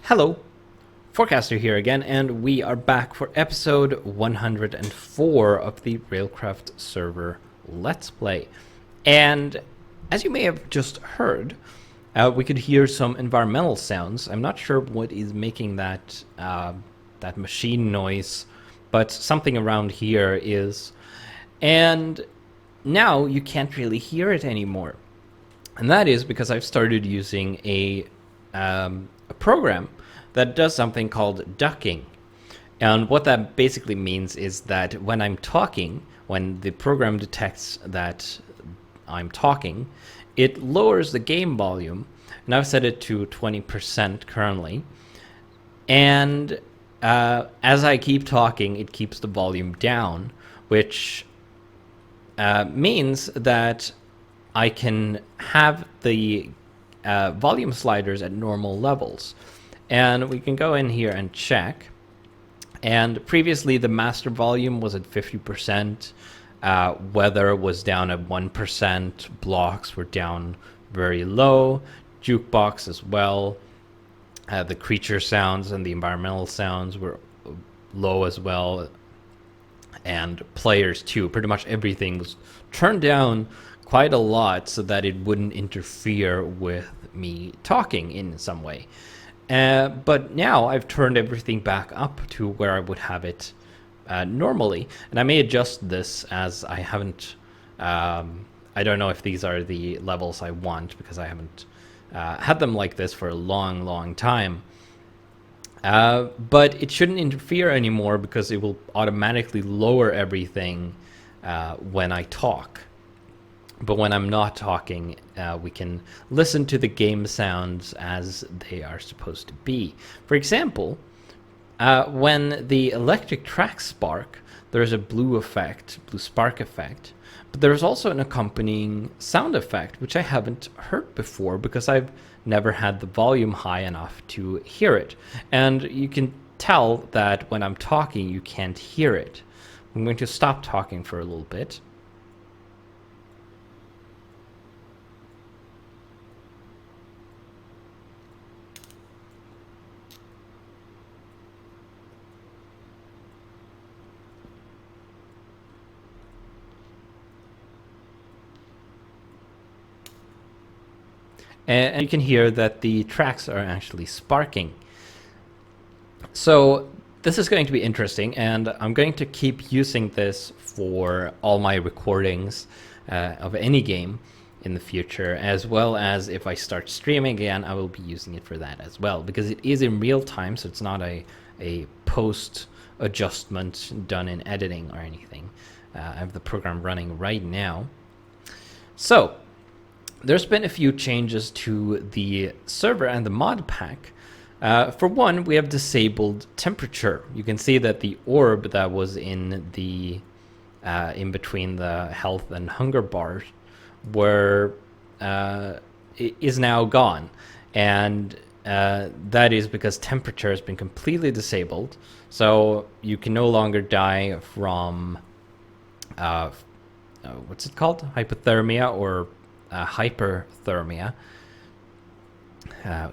Hello, Forecaster here again, and we are back for episode 104 of the Railcraft server Let's Play. And as you may have just heard, we could hear some environmental sounds. I'm not sure what is making that that machine noise, but something around here is. And now you can't really hear it anymore. And that is because I've started using a program that does something called ducking. And what that basically means is that when I'm talking, when the program detects that I'm talking, it lowers the game volume. And I've set it to 20% currently. And as I keep talking, it keeps the volume down, which means that I can have the volume sliders at normal levels. And we can go in here and check. And previously the master volume was at 50%. Weather was down at 1%. Blocks were down very low. Jukebox as well. The creature sounds and the environmental sounds were low as well. And players too. Pretty much everything was turned down quite a lot so that it wouldn't interfere with me talking in some way. But now I've turned everything back up to where I would have it normally. And I may adjust this as I haven't... I don't know if these are the levels I want because I haven't had them like this for a long time. But it shouldn't interfere anymore because it will automatically lower everything when I talk. But when I'm not talking, we can listen to the game sounds as they are supposed to be. For example, when the electric tracks spark, there's a blue spark effect. But there's also an accompanying sound effect, which I haven't heard before because I've never had the volume high enough to hear it. And you can tell that when I'm talking, you can't hear it. I'm going to stop talking for a little bit. And you can hear that the tracks are actually sparking. So this is going to be interesting, and I'm going to keep using this for all my recordings of any game in the future, as well as if I start streaming again, I will be using it for that as well, because it is in real time, so it's not a post adjustment done in editing or anything. I have the program running right now. So there's been a few changes to the server and the mod pack. For one, we have disabled temperature. You can see that the orb that was in the in between the health and hunger bars is now gone, and that is because temperature has been completely disabled. So you can no longer die from what's it called? Hypothermia or hyperthermia,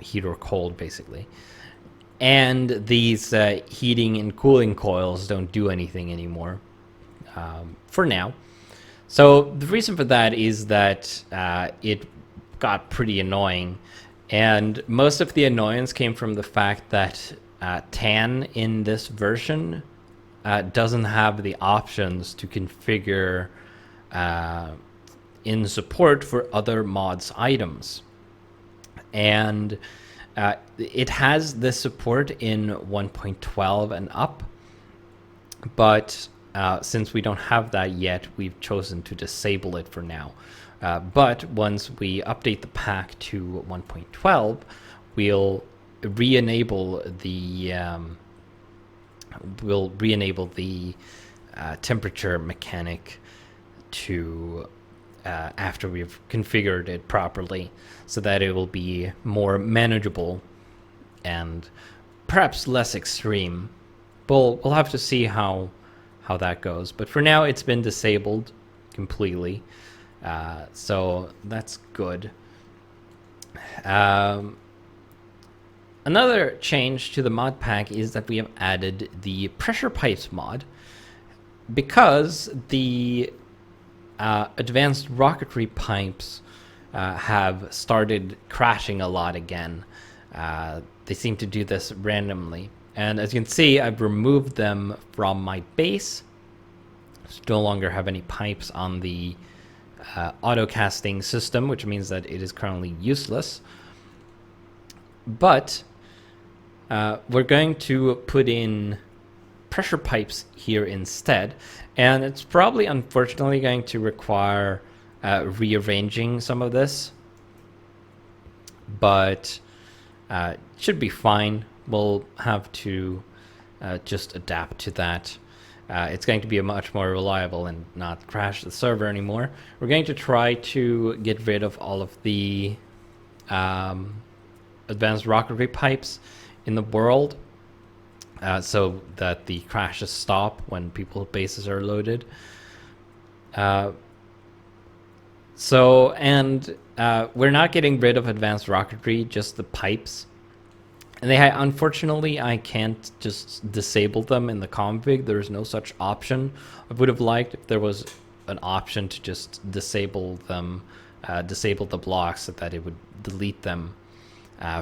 heat or cold basically. And these heating and cooling coils don't do anything anymore for now. So the reason for that is that it got pretty annoying, and most of the annoyance came from the fact that TAN in this version doesn't have the options to configure in support for other mods items. And it has this support in 1.12 and up, but since we don't have that yet, we've chosen to disable it for now. But once we update the pack to 1.12, we'll re-enable the temperature mechanic to after we've configured it properly, so that it will be more manageable and perhaps less extreme. We'll have to see how that goes. But for now, it's been disabled completely, so that's good. Another change to the mod pack is that we have added the pressure pipes mod, because the advanced rocketry pipes have started crashing a lot again. They seem to do this randomly. And as you can see, I've removed them from my base. No longer have any pipes on the auto casting system, which means that it is currently useless. But we're going to put in pressure pipes here instead, and it's probably unfortunately going to require rearranging some of this, but it should be fine. We'll have to just adapt to that. It's going to be much more reliable and not crash the server anymore. We're going to try to get rid of all of the advanced rocketry pipes in the world, so that the crashes stop when people's bases are loaded. We're not getting rid of advanced rocketry, just the pipes. And unfortunately, I can't just disable them in the config. There is no such option. I would have liked if there was an option to just disable them, disable the blocks so that it would delete them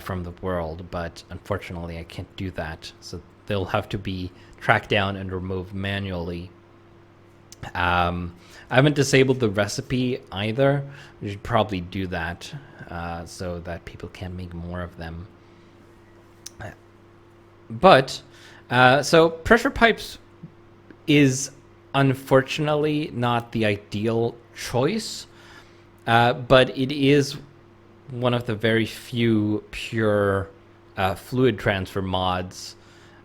from the world. But unfortunately, I can't do that. So they'll have to be tracked down and removed manually. I haven't disabled the recipe either. We should probably do that so that people can make more of them. But so pressure pipes is unfortunately not the ideal choice, but it is one of the very few pure fluid transfer mods,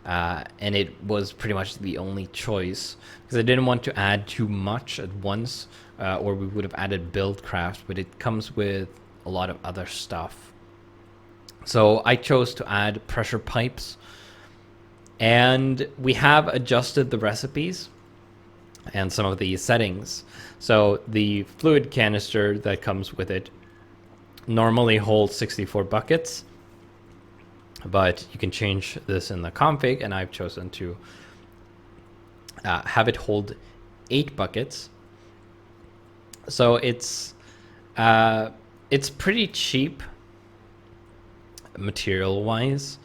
and it was pretty much the only choice because I didn't want to add too much at once, or we would have added Buildcraft, but it comes with a lot of other stuff. So I chose to add pressure pipes. And we have adjusted the recipes and some of the settings. So the fluid canister that comes with it normally holds 64 buckets, but you can change this in the config, and I've chosen to have it hold 8 buckets. So it's pretty cheap material-wise.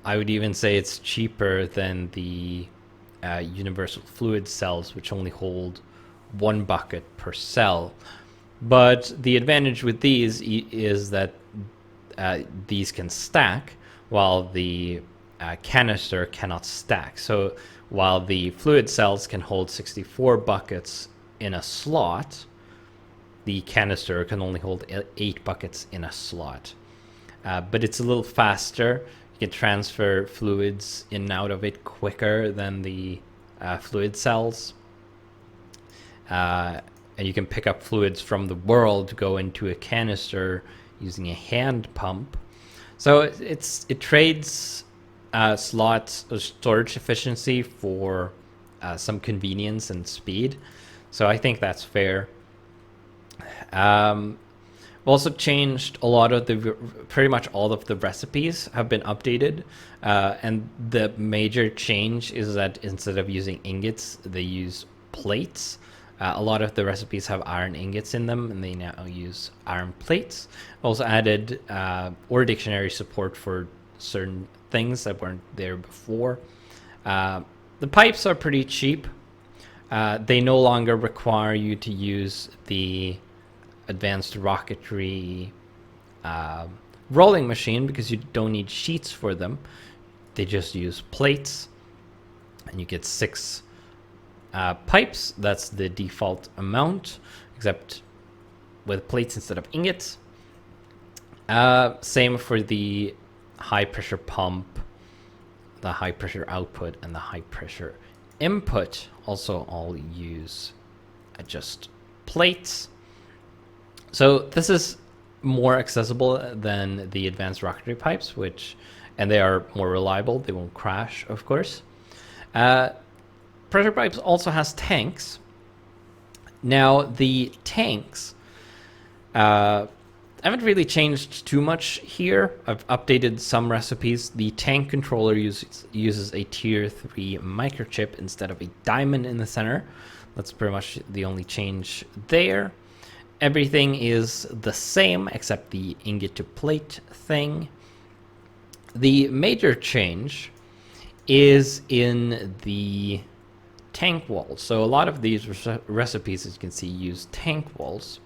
I would even say it's cheaper than the universal fluid cells, which only hold 1 bucket per cell. But the advantage with these is that these can stack, while the canister cannot stack. So while the fluid cells can hold 64 buckets in a slot, the canister can only hold 8 buckets in a slot. But it's a little faster. You can transfer fluids in and out of it quicker than the fluid cells. And you can pick up fluids from the world to go into a canister using a hand pump. So it trades slots storage efficiency for some convenience and speed. So I think that's fair. We've also changed a lot of pretty much all of the recipes have been updated. And the major change is that instead of using ingots, they use plates. A lot of the recipes have iron ingots in them, and they now use iron plates. Also added ore dictionary support for certain things that weren't there before. The pipes are pretty cheap. They no longer require you to use the advanced rocketry rolling machine because you don't need sheets for them. They just use plates, and you get 6 pipes. That's the default amount, except with plates instead of ingots. Same for the high pressure pump, the high pressure output, and the high pressure input also all use just plates. So this is more accessible than the advanced rocketry pipes, and they are more reliable. They won't crash, of course. Pressure pipes also has tanks. Now the tanks, I haven't really changed too much here. I've updated some recipes. The tank controller uses a tier 3 microchip instead of a diamond in the center. That's pretty much the only change there. Everything is the same except the ingot to plate thing. The major change is in the tank walls. So a lot of these recipes, as you can see, use tank walls.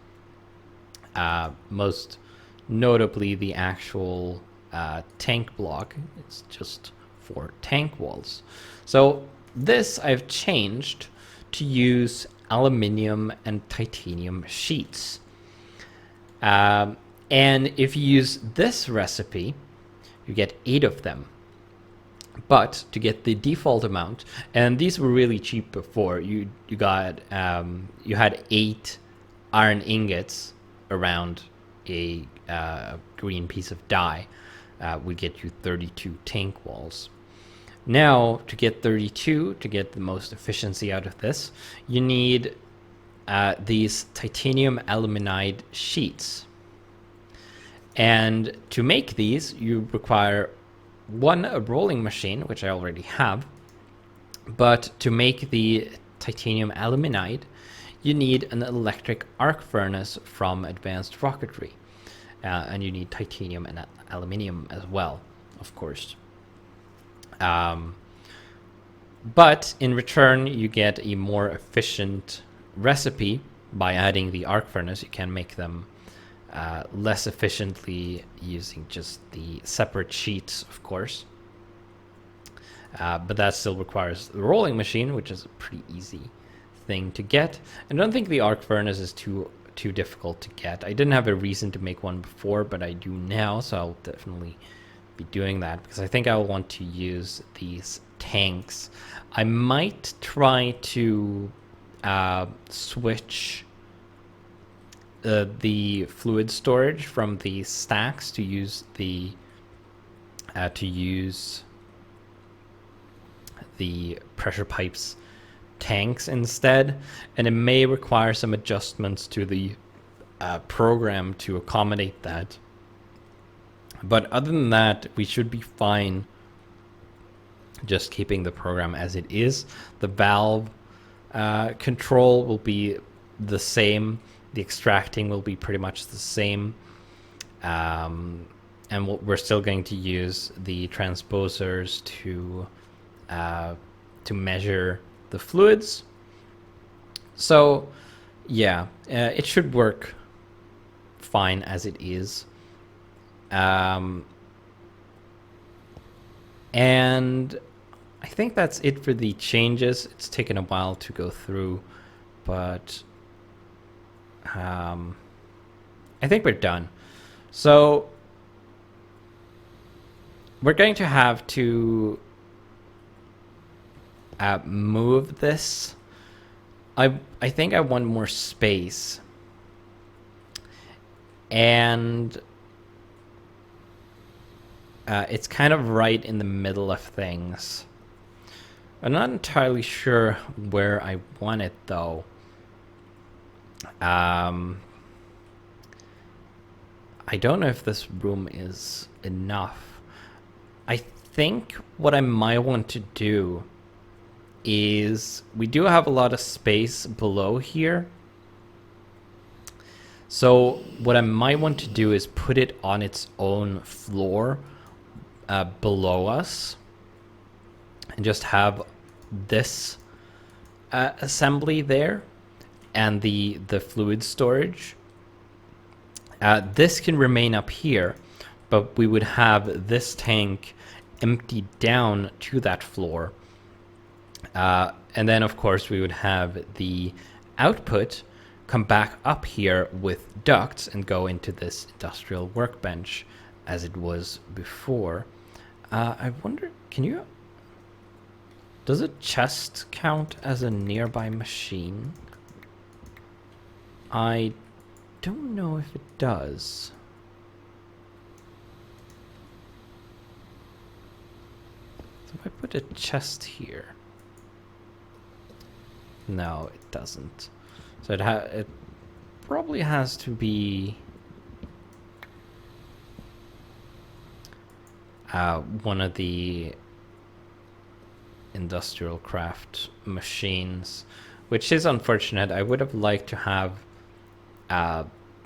Most notably the actual tank block. It's just for tank walls. So this I've changed to use aluminium and titanium sheets. And if you use this recipe, you get 8 of them. But to get the default amount, and these were really cheap before, you had 8 iron ingots around a green piece of dye, would get you 32 tank walls. Now, to get 32, to get the most efficiency out of this, you need these titanium aluminide sheets. And to make these, you require a rolling machine, which I already have. But to make the titanium aluminide, you need an electric arc furnace from advanced rocketry. And you need titanium and aluminium as well, of course. But in return, you get a more efficient recipe by adding the arc furnace. You can make them less efficiently using just the separate sheets, of course. But that still requires the rolling machine, which is a pretty easy thing to get. I don't think the arc furnace is too difficult to get. I didn't have a reason to make one before, but I do now, so I'll definitely be doing that because I think I'll want to use these tanks. I might try to switch the fluid storage from the stacks to use the pressure pipes tanks instead, and it may require some adjustments to the program to accommodate that. But other than that, we should be fine just keeping the program as it is. The valve control will be the same. The extracting will be pretty much the same. And we're still going to use the transposers to measure the fluids. So yeah, it should work fine as it is. And I think that's it for the changes. It's taken a while to go through, but I think we're done. So we're going to have to move this. I think I want more space, and it's kind of right in the middle of things. I'm not entirely sure where I want it though. I don't know if this room is enough. I think what I might want to do is, we do have a lot of space below here. So what I might want to do is put it on its own floor below us, and just have this assembly there, and the fluid storage. This can remain up here, but we would have this tank emptied down to that floor. And then, of course, we would have the output come back up here with ducts and go into this industrial workbench as it was before. I wonder, does a chest count as a nearby machine? I don't know if it does. So if I put a chest here. No, it doesn't. So it probably has to be one of the industrial craft machines, which is unfortunate. I would have liked to have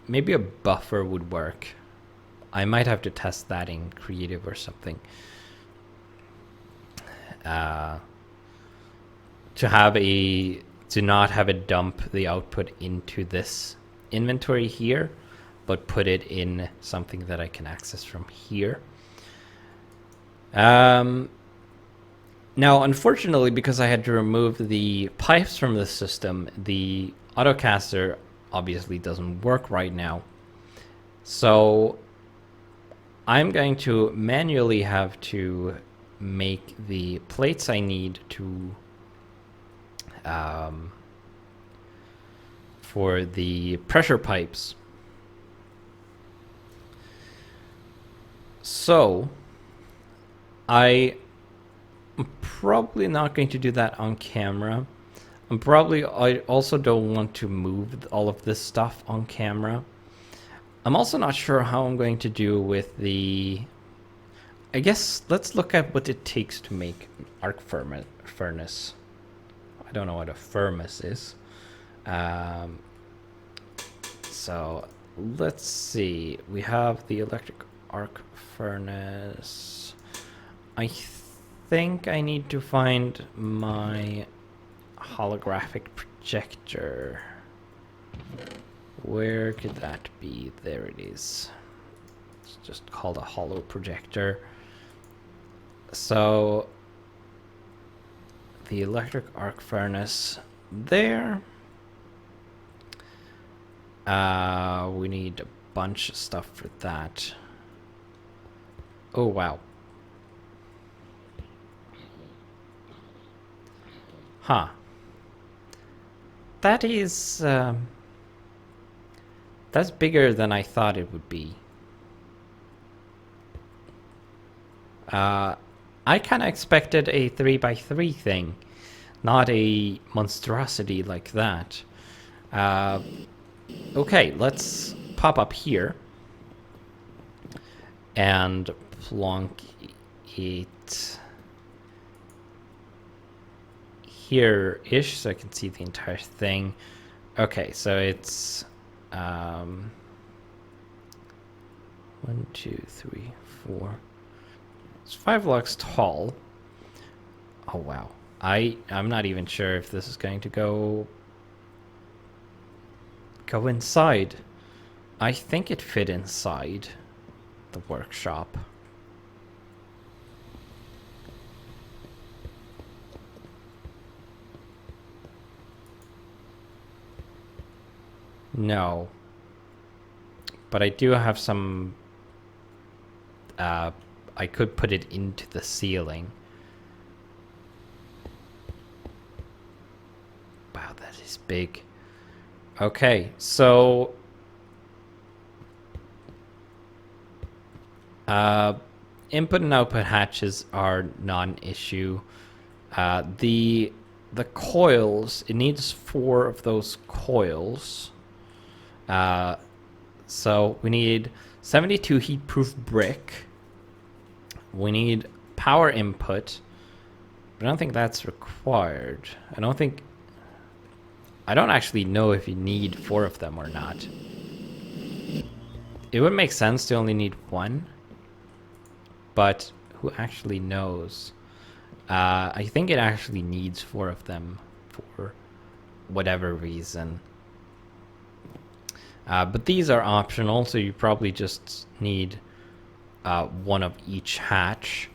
maybe a buffer would work. I might have to test that in creative or something. To not have it dump the output into this inventory here, but put it in something that I can access from here. Now, unfortunately, because I had to remove the pipes from the system, the autocaster obviously doesn't work right now. So I'm going to manually have to make the plates I need to for the pressure pipes. So I'm probably not going to do that on camera. I also don't want to move all of this stuff on camera. I'm also not sure how I'm going to do with the... I guess let's look at what it takes to make an arc furnace. I don't know what a furnace is. So let's see. We have the electric arc furnace. I think I need to find my holographic projector. Where could that be? There it is. It's just called a holo projector. So the electric arc furnace there. We need a bunch of stuff for that. Oh wow. Huh. That is that's bigger than I thought it would be. I kind of expected a 3x3 thing, not a monstrosity like that. Okay, let's pop up here and plonk it here-ish so I can see the entire thing. Okay, so it's 1, 2, 3, 4. It's 5 blocks tall. Oh wow. I'm not even sure if this is going to go inside. I think it fit inside the workshop. No. But I do have some... I could put it into the ceiling. Wow, that is big. Okay, so... input and output hatches are non-issue. The coils, it needs 4 of those coils. So we need 72 heat-proof brick. We need power input, but I don't think that's required. I don't actually know if you need 4 of them or not. It would make sense to only need 1, but who actually knows? I think it actually needs 4 of them for whatever reason. But these are optional, so you probably just need 1 of each hatch.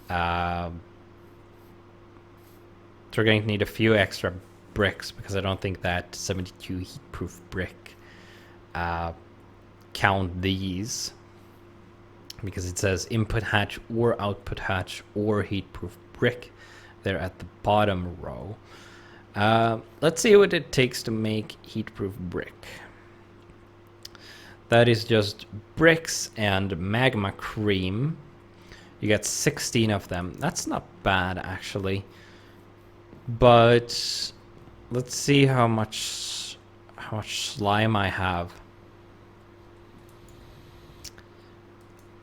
So we're going to need a few extra bricks because I don't think that 72 heat-proof brick count these, because it says input hatch or output hatch or heat-proof brick there at the bottom row. Let's see what it takes to make heat-proof brick. That is just bricks and magma cream. You get 16 of them. That's not bad, actually. But let's see how much slime I have.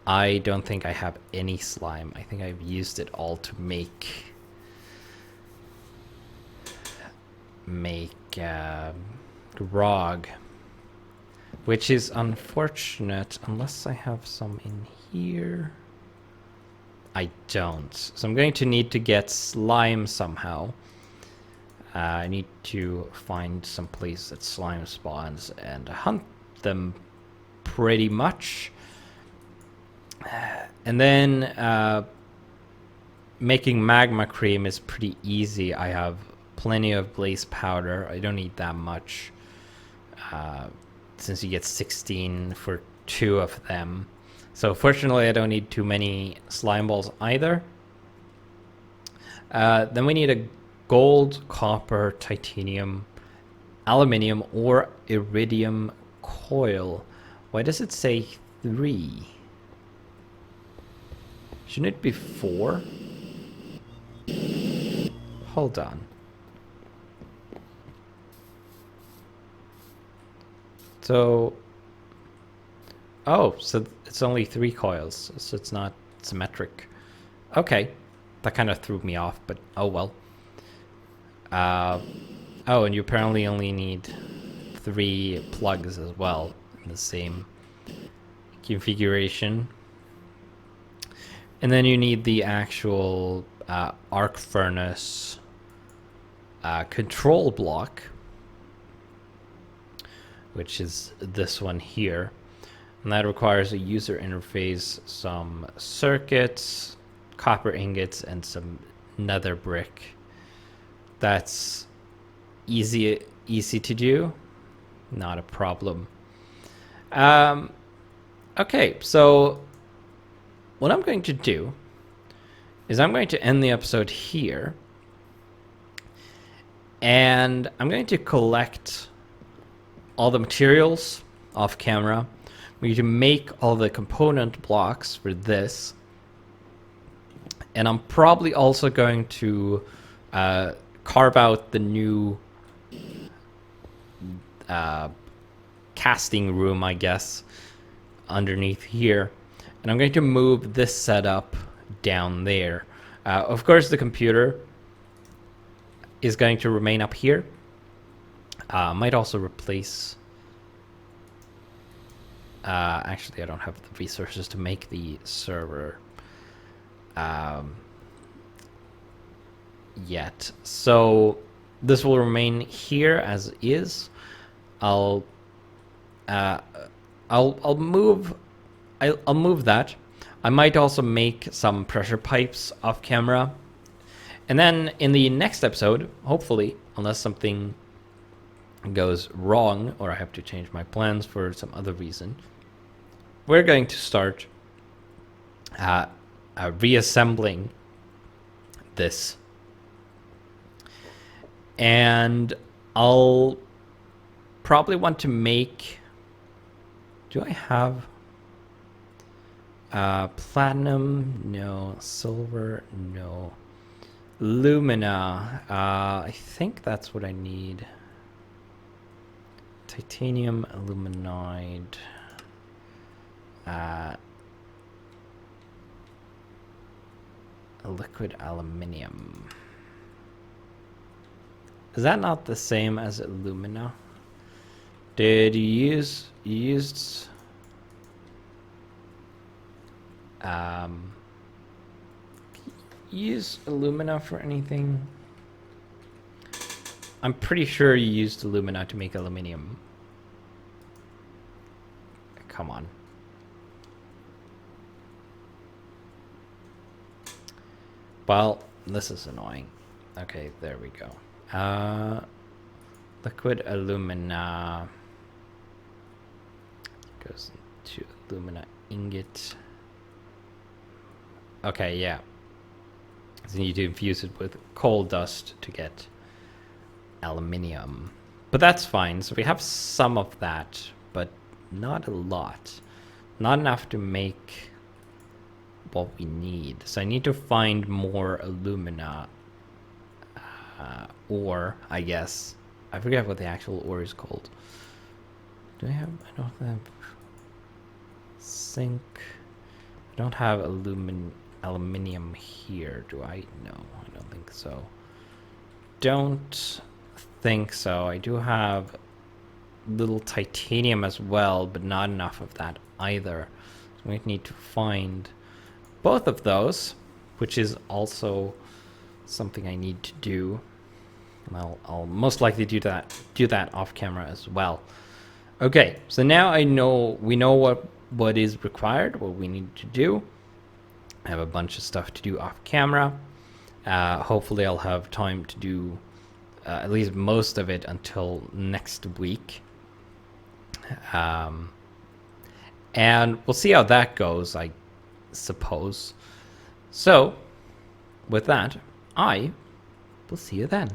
I don't think I have any slime. I think I've used it all to make grog, which is unfortunate unless I have some in here. I don't. So I'm going to need to get slime somehow. I need to find some place that slime spawns and hunt them pretty much. And then making magma cream is pretty easy. I have plenty of blaze powder. I don't need that much since you get 16 for 2 of them. So fortunately I don't need too many slime balls either. Then we need a gold, copper, titanium, aluminium, or iridium coil. Why does it say 3? Shouldn't it be 4? Hold on. So, oh, so it's only 3 coils, so it's not symmetric. Okay, that kind of threw me off, but oh well. Oh, and you apparently only need 3 plugs as well in the same configuration. And then you need the actual arc furnace control block, which is this one here. And that requires a user interface, some circuits, copper ingots, and some nether brick. That's easy to do, not a problem. Okay, so what I'm going to do is I'm going to end the episode here, and I'm going to collect all the materials off camera. We need to make all the component blocks for this, and I'm probably also going to carve out the new casting room, I guess, underneath here. And I'm going to move this setup down there. Of course, the computer is going to remain up here. Might also replace... actually, I don't have the resources to make the server yet. So this will remain here as is. I'll move that. I might also make some pressure pipes off camera. And then in the next episode, hopefully, unless something goes wrong or I have to change my plans for some other reason, we're going to start reassembling this. And I'll probably want to make... Do I have... platinum? No. Silver? No. Lumina. I think that's what I need. Titanium, aluminide. Liquid aluminium. Is that not the same as alumina? Did you used use alumina for anything? I'm pretty sure you used alumina to make aluminium. Come on. Well, this is annoying. Okay, there we go. Liquid alumina goes into alumina ingot. Okay, yeah. So you need to infuse it with coal dust to get aluminium. But that's fine. So we have some of that, but not a lot. Not enough to make what we need. So I need to find more alumina ore, I guess. I forget what the actual ore is called. Do I have... I don't have... Zinc. I don't have aluminium here, do I? No, I don't think so. Don't think so. I do have little titanium as well, but not enough of that either. So we need to find both of those, which is also something I need to do. And I'll most likely do that off camera as well. Okay, so now we know what is required, what we need to do. I have a bunch of stuff to do off camera. Hopefully I'll have time to do at least most of it until next week. And we'll see how that goes, I suppose. So, with that, I will see you then.